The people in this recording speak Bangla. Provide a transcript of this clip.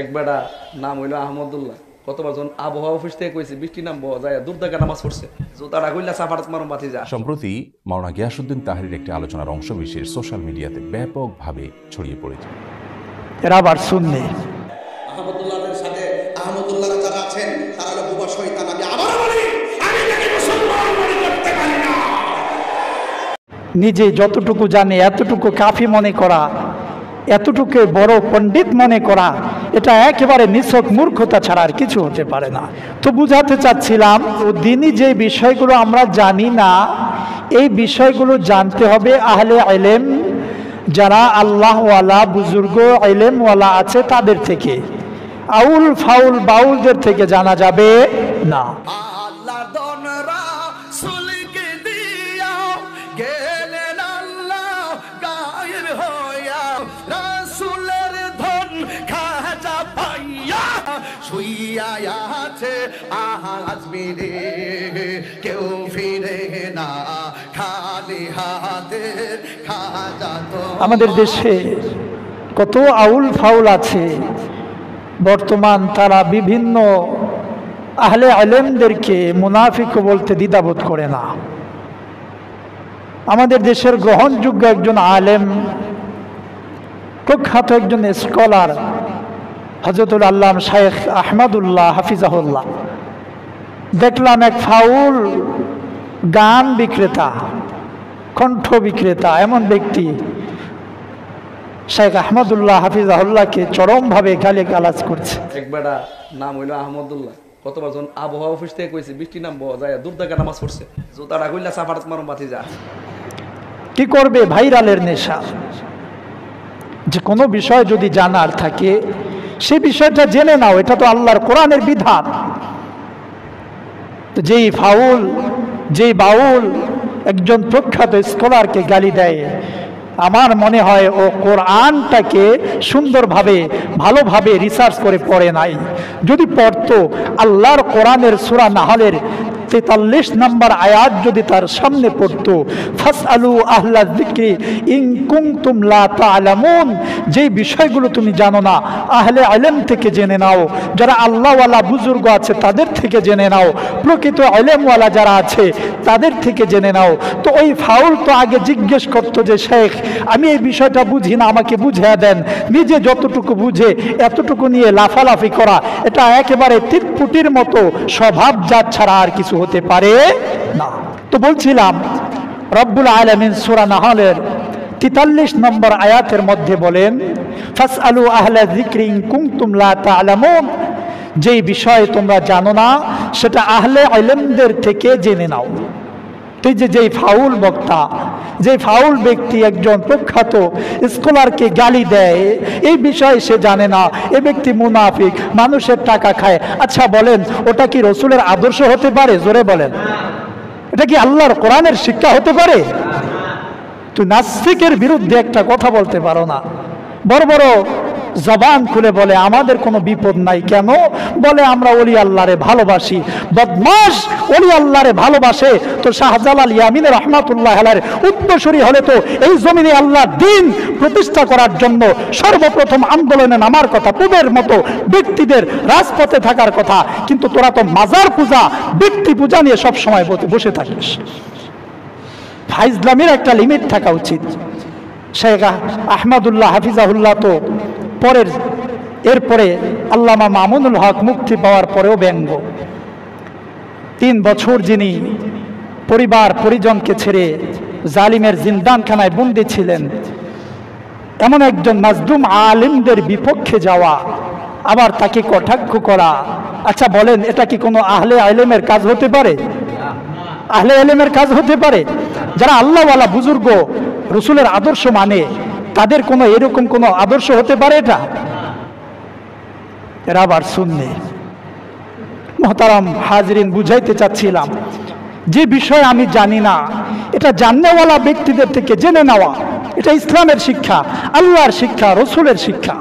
এক বেটা নাম হইল আহমদুল্লাহ। কতবার যখন আবহাওয়া অফিস থেকে কইছে বৃষ্টি নামবো যায় দুর্দাকা নামাজ পড়ছে, জুতাটা কইলা সাফারাত মারুম বাতি যা। সম্প্রতি মাওলানা গিয়াসউদ্দিন তাহরির একটি আলোচনার অংশবিশেষ সোশ্যাল মিডিয়াতে ব্যাপকভাবে ছড়িয়ে পড়েছে। এরা আবার সুন্নি আহমদুল্লাহর সাথে আহমদুল্লাহরা যারা আছেন তারা হলো বুবা শয়তান। আমি আবার বলি, আমি তাকে মুসলমান মনে করতে পারি না। নিজে যতটুকু জানে এতটুকু কাফি মনে করা, এতটুকু বড় পণ্ডিত মনে করা, এটা একেবারে নিছক মূর্খতা ছাড়া আর কিছু হতে পারে না। তো বুঝাতে চাচ্ছিলাম, দিনই যে বিষয়গুলো আমরা জানি না, এই বিষয়গুলো জানতে হবে আহলে ইলম, যারা আল্লাহওয়ালা বুজুর্গ ইলমওয়ালা আছে তাদের থেকে। আউল ফাউল বাউলদের থেকে জানা যাবে না। আল্লাহর দনরা সুলকে দিয়া গেলেন আল্লাহ গায়ের হইয়া, রাসূলের ধন খাজা পাইয়া শুইয়া আছে আজমিরে, কেউ ফিরে না খালি হাতে। খাজা তো আমাদের দেশে কত আউল ফাউল আছে, বর্তমান তারা বিভিন্ন আহলে ইলমদেরকে মুনাফিক বলতে দ্বিধাবোধ করে না। আমাদের দেশের গ্রহণযোগ্য একজন আলেম, প্রখ্যাত একজন স্কলার হযরতুল আল্লামা শাইখ আহমদুল্লাহ হাফিজাহুল্লাহ, দেখলাম এক ফাউল গান বিক্রেতা, কণ্ঠ বিক্রেতা এমন ব্যক্তি শাইখ আহমদুল্লাহ হাফিজাহুল্লাহকে চরমভাবে গালিগালাজ করছে। এক বেটা নাম হইল আহমদুল্লাহ। কতবার যখন আবহাওয়া অফিস থেকে কইছে বৃষ্টি নামবো যায় দুর্দাকা নামাজ পড়ছে, জুতাটা কইলা সাফারাত মারুম বাতি যা। কি করবে? ভাইরালের নেশা। যে কোনো বিষয় যদি জানার থাকে সে বিষয়টা জেনে নাও, এটা তো আল্লাহর কোরআনের বিধান। তো যেই ফাউল, যেই বাউল একজন প্রখ্যাত স্কলারকে গালি দেয়, আমার মনে হয় ও কোরআনটাকে সুন্দরভাবে ভালোভাবে রিসার্চ করে পড়ে নাই। যদি পড়তো, আল্লাহর কোরআনের সূরা নাহলের 43 নম্বর আয়াত যদি তার সামনে পড়তো, ফাসআলু আহলা যিকরি ইন কুনতুম লা তা'লামুন, যেই বিষয়গুলো তুমি জানো না আহলে ইলম থেকে জেনে নাও, যারা আল্লাহওয়ালা বুজুর্গ আছে তাদের থেকে জেনে নাও, প্রকৃত ইলমওয়ালা যারা আছে তাদের থেকে জেনে নাও। তো ওই ফাউল তো আগে জিজ্ঞেস করতো যে শেখ আমি এই বিষয়টা বুঝি না, আমাকে বুঝিয়ে দেন। নিজে যতটুকু বুঝে এতটুকু নিয়ে লাফালাফি করা, এটা একেবারে তিতপুটির মতো স্বভাবজাত ছাড়া আর কিছু হতে পারে না। তো বলছিলাম, রব্বুল আলামিন সূরা নাহলের 43 নম্বর আয়াতের মধ্যে বলেন, ফাসআলু আহলা যিকরি ইন কুনতুম লা তা'লামুন, যেই বিষয় তোমরা জানো না সেটা আহলে ইলমদের থেকে জেনে নাও। তুই যেই ফাউল বক্তা, যে ফাউল ব্যক্তি একজন প্রখ্যাত স্কলারকে গালি দেয়, এই বিষয়ে সে জানে না, এ ব্যক্তি মুনাফিক, মানুষের টাকা খায়। আচ্ছা বলেন, ওটা কি রসুলের আদর্শ হতে পারে? জোরে বলেন, এটা কি আল্লাহর কোরআনের শিক্ষা হতে পারে? তুই নাস্তিকের বিরুদ্ধে একটা কথা বলতে পারো না। বড় বড় জবান খুলে বলে আমাদের কোনো বিপদ নাই। কেন? বলে আমরা ওলি আল্লাহরে ভালোবাসি। বদমাশ, ওলি আল্লাহরে ভালোবাসে তো শাহজালাল ইয়ামিন রহমাতুল্লাহ আলাইহির উত্তরসূরি হলে তো এই জমিনে আল্লাহর দ্বীন প্রতিষ্ঠা করার জন্য সর্বপ্রথম আন্দোলনে নামার কথা, পূবের মতো ব্যক্তিদের রাজপথে থাকার কথা। কিন্তু তোরা তো মাজার পূজা, ব্যক্তি পূজা নিয়ে সব সময় বসে থাকিস। ফাইজলামের একটা লিমিট থাকা উচিত। শেখ আহমদুল্লাহ হাফিজাহুল্লাহ তো এরপরে আল্লামা মামুনুল হক মুক্তি পাওয়ার পরেও ব্যঙ্গ। 3 বছর যিনি পরিবার পরিজনকে ছেড়ে জালিমের জিন্দানখানায় বন্দী ছিলেন, এমন একজন মাজলুম আলিমদের বিপক্ষে যাওয়া, আবার তাকে কটাক্ষ করা, আচ্ছা বলেন এটা কি কোনো আহলে ইলমের কাজ হতে পারে? আহলে ইলমের কাজ হতে পারে? যারা আল্লাহওয়ালা বুজুর্গ রসুলের আদর্শ মানে, তাদের কোনো এরকম কোনো আদর্শ হতে পারে এটা? এরা আবার সুন্নি। মুহতারাম হাজরিন, বুঝাইতে চাচ্ছিলাম, যে বিষয় আমি জানি না এটা জাননেওয়ালা ব্যক্তিদের থেকে জেনে নেওয়া, এটা ইসলামের শিক্ষা, আল্লাহর শিক্ষা, রসুলের শিক্ষা।